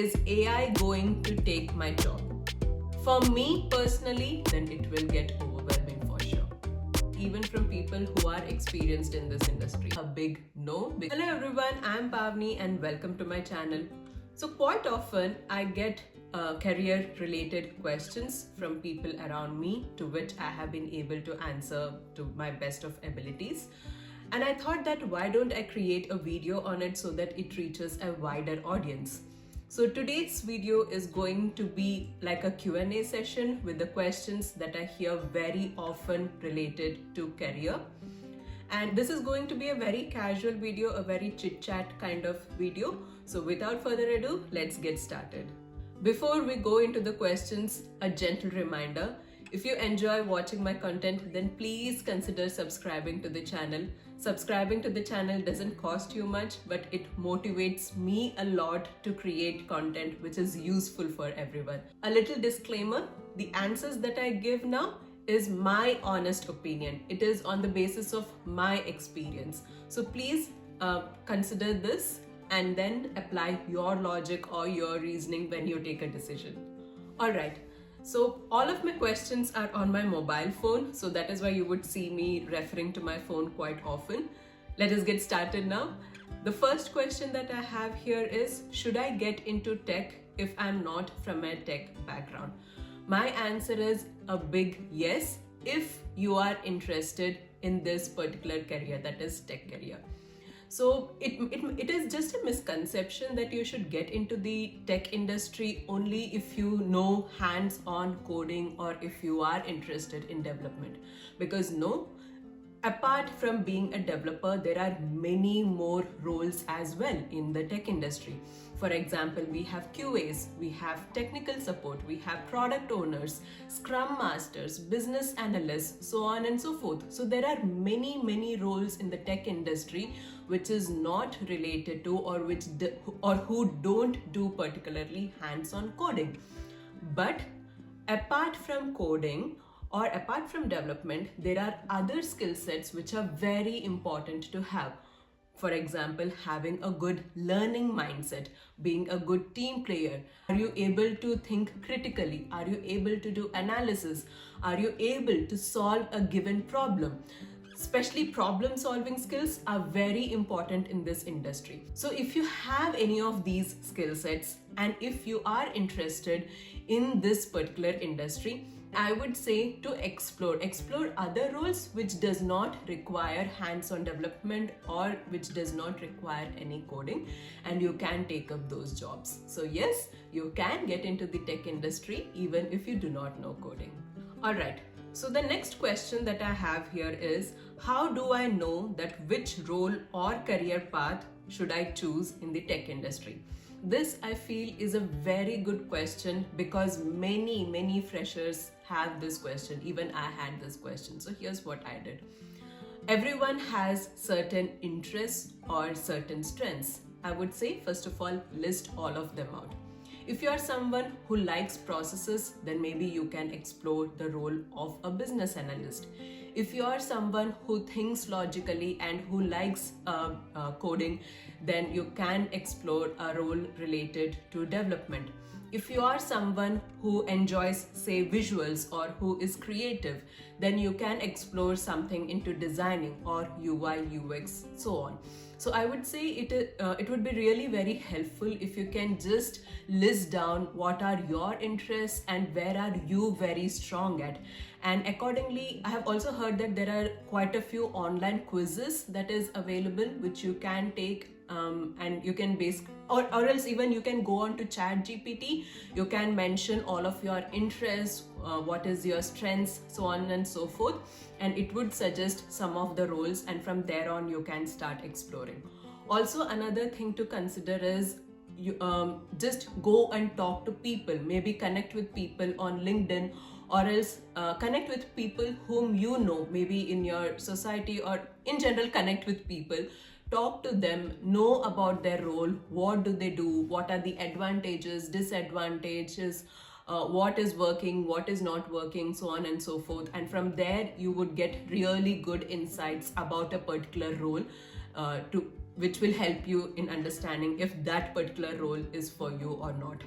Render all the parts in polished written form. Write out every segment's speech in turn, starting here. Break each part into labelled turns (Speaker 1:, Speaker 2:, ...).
Speaker 1: Is AI going to take my job? For me personally, then it will get overwhelming for sure. Even from people who are experienced in this industry. A big no. Hello everyone, I'm Pavni and welcome to my channel. So quite often I get career related questions from people around me, to which I have been able to answer to my best of abilities. And I thought that why don't I create a video on it so that it reaches a wider audience. So today's video is going to be like a Q&A session with the questions that I hear very often related to career. And this is going to be a very casual video, a very chit-chat kind of video. So without further ado, let's get started. Before we go into the questions, a gentle reminder. If you enjoy watching my content, then please consider subscribing to the channel. Subscribing to the channel doesn't cost you much, but it motivates me a lot to create content which is useful for everyone. A little disclaimer, the answers that I give now is my honest opinion. It is on the basis of my experience. So please consider this and then apply your logic or your reasoning when you take a decision. All right. So all of my questions are on my mobile phone, so that is why you would see me referring to my phone quite often. Let us get started now. The first question that I have here is, should I get into tech if I'm not from a tech background? My answer is a big yes, if you are interested in this particular career, that is tech career. So it is just a misconception that you should get into the tech industry only if you know hands-on coding or if you are interested in development. Because no, apart from being a developer, there are many more roles as well in the tech industry. For example, we have QAs, we have technical support, we have product owners, scrum masters, business analysts, so on and so forth. So there are many roles in the tech industry which is not related to or who don't do particularly hands-on coding. But apart from coding or apart from development, there are other skill sets which are very important to have. For example, having a good learning mindset, being a good team player. Are you able to think critically? Are you able to do analysis? Are you able to solve a given problem? Especially problem solving skills are very important in this industry. So if you have any of these skill sets and if you are interested in this particular industry, I would say to explore other roles which does not require hands-on development or which does not require any coding, and you can take up those jobs. So yes, you can get into the tech industry even if you do not know coding. All right. So the next question that I have here is, how do I know that which role or career path should I choose in the tech industry? This I feel is a very good question because many freshers have this question. Even I had this question. So here's what I did. Everyone has certain interests or certain strengths. I would say, first of all, list all of them out. If you are someone who likes processes, then maybe you can explore the role of a business analyst. If you are someone who thinks logically and who likes coding, then you can explore a role related to development. If you are someone who enjoys, say, visuals or who is creative, then you can explore something into designing or UI, UX, so on. So I would say it would be really very helpful if you can just list down what are your interests and where are you very strong at. And accordingly, I have also heard that there are quite a few online quizzes that is available which you can take and you can or else even you can go on to ChatGPT. You can mention all of your interests, what is your strengths, so on and so forth, and it would suggest some of the roles, and from there on you can start exploring. Also, another thing to consider is you just go and talk to people, maybe connect with people on LinkedIn, or else connect with people whom you know, maybe in your society, or in general connect with people. Talk to them, know about their role, what do they do, what are the advantages, disadvantages, what is working, what is not working, so on and so forth. And from there, you would get really good insights about a particular role to which will help you in understanding if that particular role is for you or not.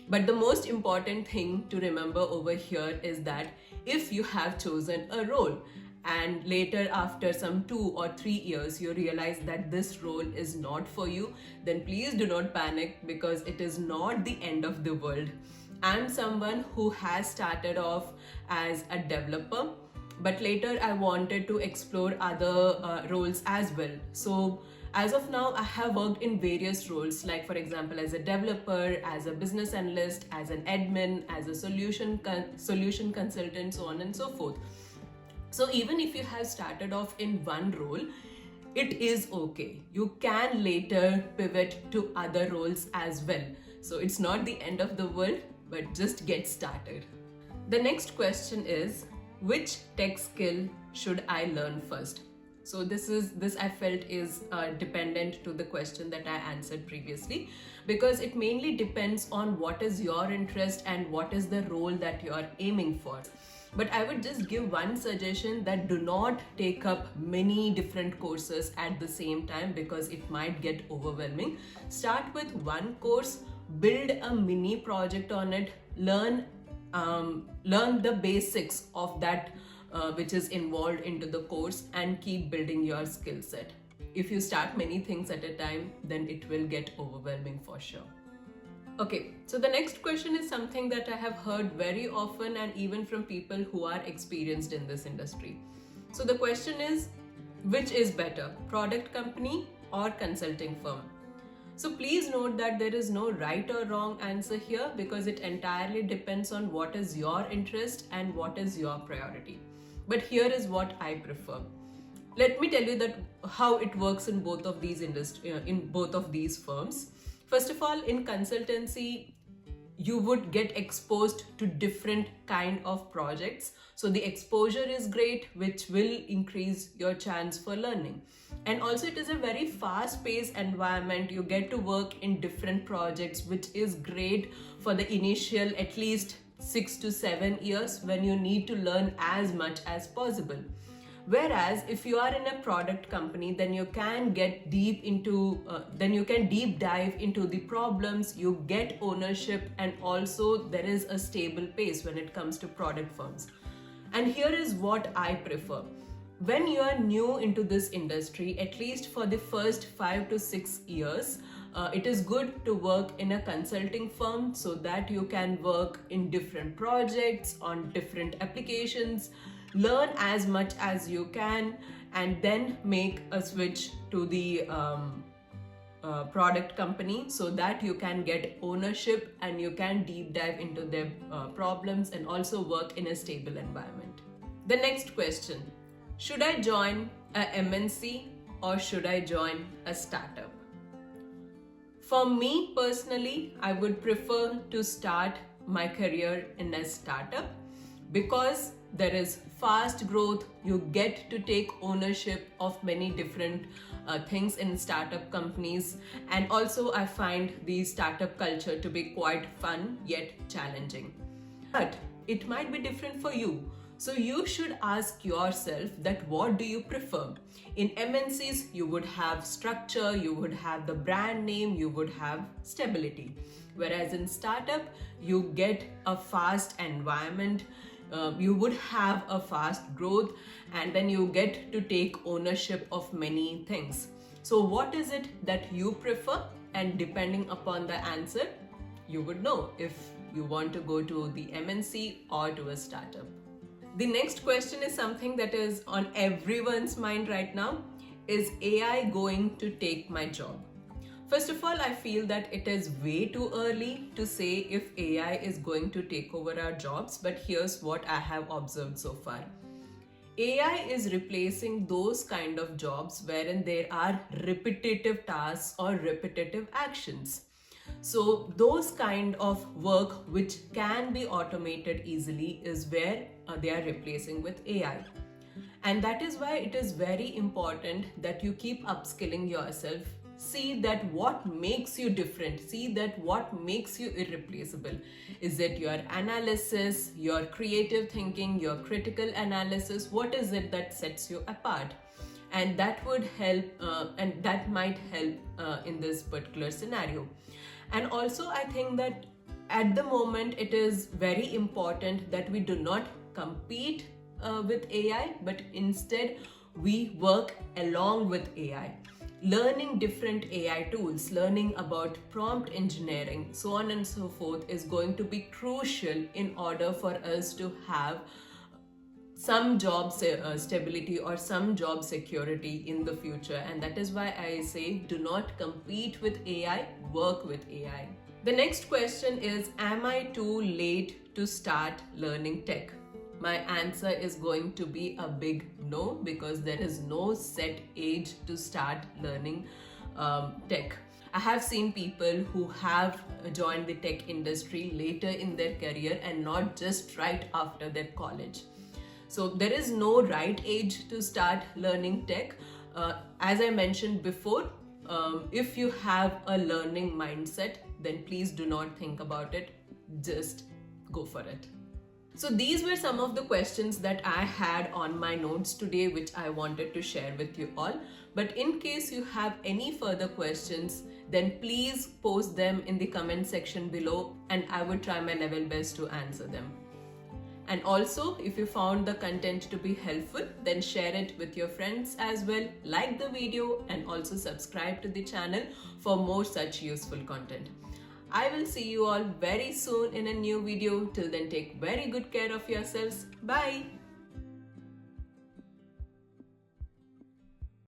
Speaker 1: But the most important thing to remember over here is that if you have chosen a role and later after some 2 or 3 years you realize that this role is not for you, then please do not panic, because it is not the end of the world. I'm someone who has started off as a developer, but later I wanted to explore other roles as well. So as of now, I have worked in various roles, like for example, as a developer, as a business analyst, as an admin, as a solution consultant, so on and so forth. So even if you have started off in one role, it is okay. You can later pivot to other roles as well. So it's not the end of the world, but just get started. The next question is, which tech skill should I learn first? So this I felt is dependent to the question that I answered previously, because it mainly depends on what is your interest and what is the role that you are aiming for. But I would just give one suggestion, that do not take up many different courses at the same time, because it might get overwhelming. Start with one course, build a mini project on it, learn the basics of that which is involved into the course, and keep building your skill set. If you start many things at a time, then it will get overwhelming for sure. Okay, so the next question is something that I have heard very often, and even from people who are experienced in this industry. So the question is, which is better, product company or consulting firm? So please note that there is no right or wrong answer here, because it entirely depends on what is your interest and what is your priority. But here is what I prefer. Let me tell you that how it works in both of these firms. First of all, in consultancy, you would get exposed to different kind of projects. So the exposure is great, which will increase your chance for learning. And also it is a very fast-paced environment. You get to work in different projects, which is great for the initial at least 6 to 7 years, when you need to learn as much as possible. Whereas if you are in a product company, then you can get deep dive into the problems, you get ownership, and also there is a stable pace when it comes to product firms. And here is what I prefer. When you are new into this industry, at least for the first 5 to 6 years, it is good to work in a consulting firm, so that you can work in different projects on different applications, learn as much as you can, and then make a switch to the product company, so that you can get ownership and you can deep dive into their problems and also work in a stable environment. The next question, should I join a MNC or should I join a startup? For me personally, I would prefer to start my career in a startup, because there is fast growth. You get to take ownership of many different things in startup companies, and also I find the startup culture to be quite fun yet challenging. But it might be different for you. So you should ask yourself that what do you prefer? In MNCs, you would have structure, you would have the brand name, you would have stability. Whereas in startup, you get a fast environment, you would have a fast growth, and then you get to take ownership of many things. So what is it that you prefer? And depending upon the answer, you would know if you want to go to the MNC or to a startup. The next question is something that is on everyone's mind right now. Is AI going to take my job? First of all, I feel that it is way too early to say if AI is going to take over our jobs, but here's what I have observed so far. AI is replacing those kind of jobs wherein there are repetitive tasks or repetitive actions. So those kind of work which can be automated easily is where they are replacing with AI. And that is why it is very important that you keep upskilling yourself. See that what makes you different. See that what makes you irreplaceable. Is it your analysis, your creative thinking, your critical analysis? What is it that sets you apart? and that would help and that might help in this particular scenario. And also I think that at the moment it is very important that we do not compete with AI, but instead we work along with AI. Learning different AI tools, learning about prompt engineering, so on and so forth, is going to be crucial in order for us to have some job stability or some job security in the future. And that is why I say do not compete with AI, work with AI. The next question is, am I too late to start learning tech? My answer is going to be a big no, because there is no set age to start learning tech. I have seen people who have joined the tech industry later in their career and not just right after their college. So there is no right age to start learning tech. As I mentioned before, if you have a learning mindset, then please do not think about it. Just go for it. So these were some of the questions that I had on my notes today, which I wanted to share with you all. But in case you have any further questions, then please post them in the comment section below, and I would try my level best to answer them. And also, if you found the content to be helpful, then share it with your friends as well. Like the video and also subscribe to the channel for more such useful content. I will see you all very soon in a new video. Till then, take very good care of yourselves. Bye.